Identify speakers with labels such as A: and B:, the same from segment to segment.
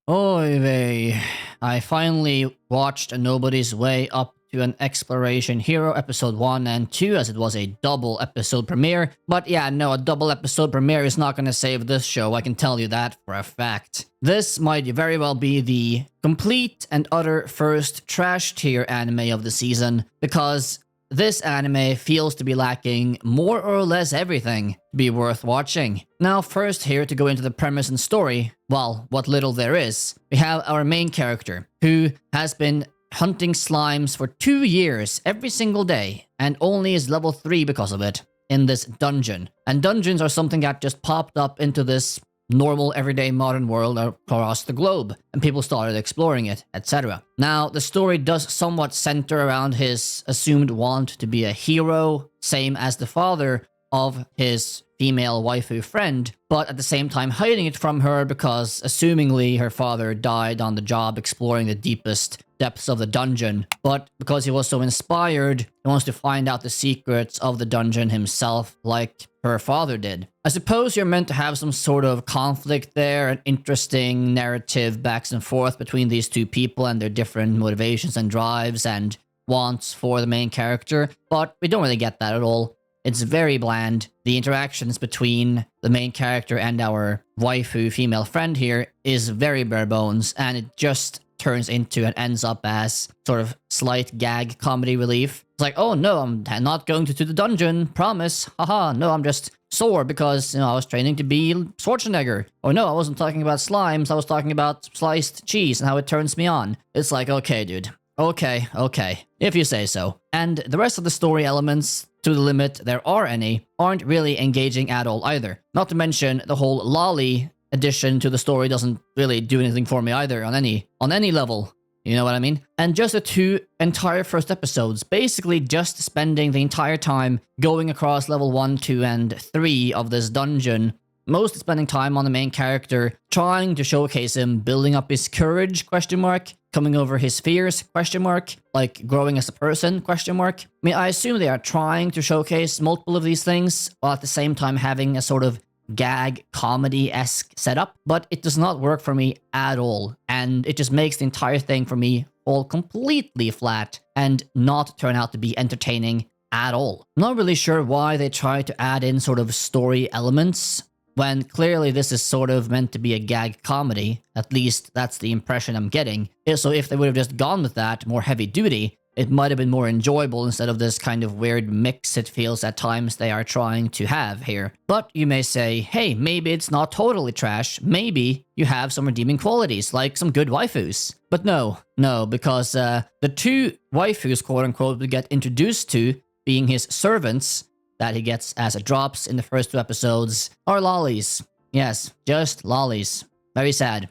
A: Oy vey. I finally watched Nobody's Way up to an Exploration Hero episode 1 and 2 as it was a double episode premiere. But yeah, no, a double episode premiere is not gonna save this show, I can tell you that for a fact. This might very well be the complete and utter first trash tier anime of the season, because this anime feels to be lacking more or less everything to be worth watching. Now, first here to go into the premise and story, well, what little there is, we have our main character, who has been hunting slimes for 2 years every single day, and only is level 3 because of it, in this dungeon. And dungeons are something that just popped up into this normal everyday modern world across the globe, and people started exploring it, etc. Now, the story does somewhat center around his assumed want to be a hero, same as the father of his female waifu friend, but at the same time hiding it from her because assumingly her father died on the job exploring the deepest depths of the dungeon. But because he was so inspired, he wants to find out the secrets of the dungeon himself, like her father did. I suppose you're meant to have some sort of conflict there, an interesting narrative backs and forth between these two people and their different motivations and drives and wants for the main character, but we don't really get that at all. It's very bland. The interactions between the main character and our waifu female friend here is very bare bones, and it just turns into and ends up as sort of slight gag comedy relief. It's like, oh no, I'm not going to the dungeon, promise. Haha, no, I'm just sore because, I was training to be Schwarzenegger. Oh no, I wasn't talking about slimes, I was talking about sliced cheese and how it turns me on. It's like, okay, dude. Okay, if you say so. And the rest of the story elements, to the limit there are any, aren't really engaging at all either. Not to mention, the whole lolly addition to the story doesn't really do anything for me either on any level. You know what I mean? And just the 2 entire first episodes, basically just spending the entire time going across level 1, 2, and 3 of this dungeon, mostly spending time on the main character, trying to showcase him building up his courage, coming over his fears, like growing as a person, I mean, I assume they are trying to showcase multiple of these things, while at the same time having a sort of gag comedy-esque setup, but it does not work for me at all, and it just makes the entire thing for me all completely flat and not turn out to be entertaining at all. I'm not really sure why they try to add in sort of story elements when clearly this is sort of meant to be a gag comedy. At least that's the impression I'm getting. So if they would have just gone with that, more heavy duty, it might have been more enjoyable instead of this kind of weird mix it feels at times they are trying to have here. But you may say, hey, maybe it's not totally trash. Maybe you have some redeeming qualities, like some good waifus. But no, because the 2 waifus, quote unquote, we get introduced to, being his servants, that he gets as a drops in the first 2 episodes, are lollies. Yes, just lollies. Very sad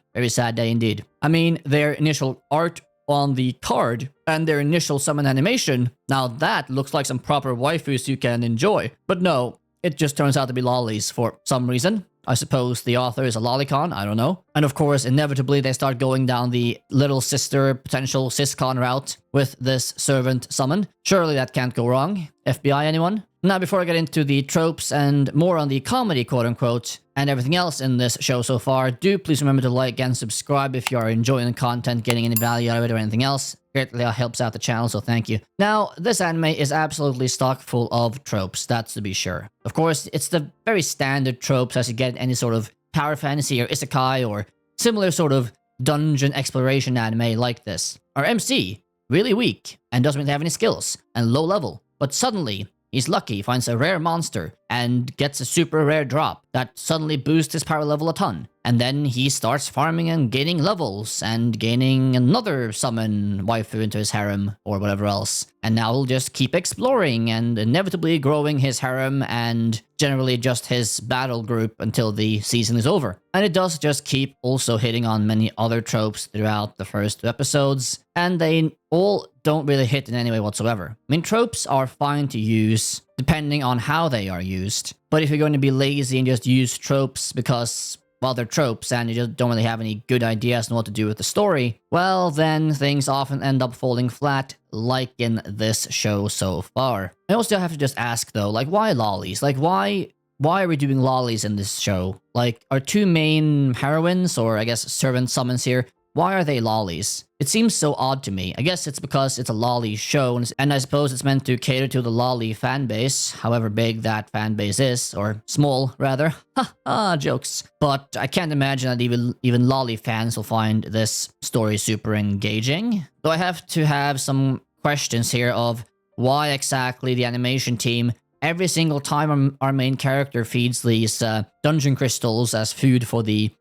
A: day indeed. I mean, their initial art on the card and their initial summon animation, now that looks like some proper waifus you can enjoy. But no, it just turns out to be lollies for some reason. I suppose the author is a lolicon, I don't know. And of course, inevitably they start going down the little sister potential siscon route with this servant summon. Surely that can't go wrong. FBI, anyone? Now, before I get into the tropes and more on the comedy, quote-unquote, and everything else in this show so far, do please remember to like and subscribe if you are enjoying the content, getting any value out of it or anything else. Greatly helps out the channel, so thank you. Now, this anime is absolutely stock full of tropes, that's to be sure. Of course, it's the very standard tropes as you get in any sort of power fantasy or isekai or similar sort of dungeon exploration anime like this. Our MC, really weak, and doesn't really have any skills, and low level, but suddenly he's lucky, finds a rare monster, and gets a super rare drop that suddenly boosts his power level a ton. And then he starts farming and gaining levels, and gaining another summon waifu into his harem, or whatever else. And now he'll just keep exploring, and inevitably growing his harem, and generally just his battle group until the season is over. And it does just keep also hitting on many other tropes throughout the first 2 episodes, and they all don't really hit in any way whatsoever. I mean, tropes are fine to use, depending on how they are used. But if you're going to be lazy and just use tropes because, well, they're tropes and you just don't really have any good ideas on what to do with the story, well, then things often end up falling flat, like in this show so far. I also have to just ask though, like, why lollies? Like, why why are we doing lollies in this show? Like, our two main heroines, or I guess servant summons here, why are they lollies? It seems so odd to me. I guess it's because it's a lolly show, and I suppose it's meant to cater to the lolly fan base, however big that fan base is, or small, rather. Ha ha, jokes. But I can't imagine that even lolly fans will find this story super engaging. So I have to have some questions here of why exactly the animation team, every single time our main character feeds these dungeon crystals as food for the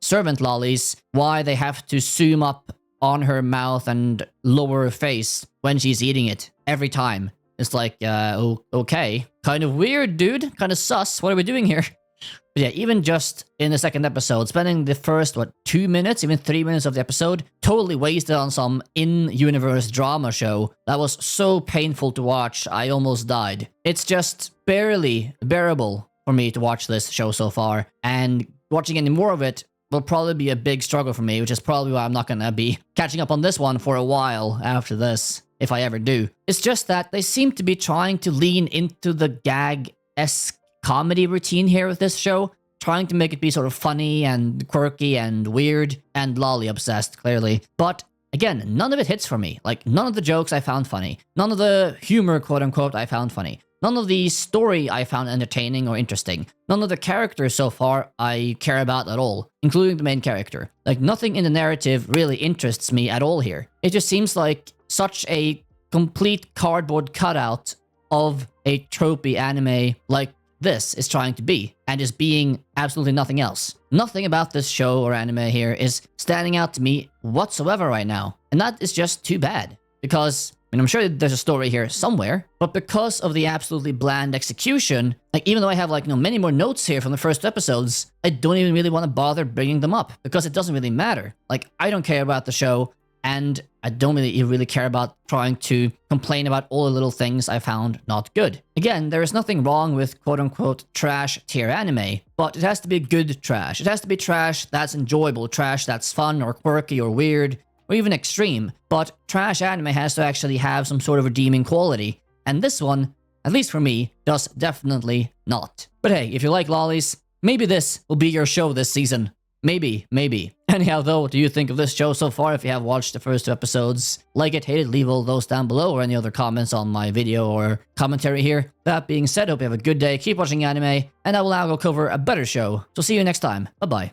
A: servant lollies, why they have to zoom up on her mouth and lower her face when she's eating it every time. It's like, okay. Kind of weird, dude. Kind of sus. What are we doing here? But yeah, even just in the second episode, spending the first, 2 minutes, even 3 minutes of the episode, totally wasted on some in-universe drama show that was so painful to watch, I almost died. It's just barely bearable for me to watch this show so far, and watching any more of it will probably be a big struggle for me, which is probably why I'm not gonna be catching up on this one for a while after this, if I ever do. It's just that they seem to be trying to lean into the gag-esque comedy routine here with this show, trying to make it be sort of funny and quirky and weird and lolly obsessed, clearly. But again, none of it hits for me. Like, none of the jokes I found funny. None of the humor, quote-unquote, I found funny. None of the story I found entertaining or interesting. None of the characters so far I care about at all, including the main character. Like, nothing in the narrative really interests me at all here. It just seems like such a complete cardboard cutout of a tropey anime like this is trying to be, and is being absolutely nothing else. Nothing about this show or anime here is standing out to me whatsoever right now. And that is just too bad, because I'm sure there's a story here somewhere, but because of the absolutely bland execution, like, even though I have many more notes here from the first episodes, I don't even really want to bother bringing them up, because it doesn't really matter. Like, I don't care about the show, and I don't really care about trying to complain about all the little things I found not good. Again, there is nothing wrong with quote-unquote trash tier anime, but it has to be good trash. It has to be trash that's enjoyable, trash that's fun or quirky or weird, or even extreme, but trash anime has to actually have some sort of redeeming quality, and this one, at least for me, does definitely not. But hey, if you like lollies, maybe this will be your show this season. Maybe. Anyhow, though, what do you think of this show so far? If you have watched the first 2 episodes, like it, hate it, leave all those down below, or any other comments on my video or commentary here. That being said, hope you have a good day, keep watching anime, and I will now go cover a better show. So see you next time. Bye-bye.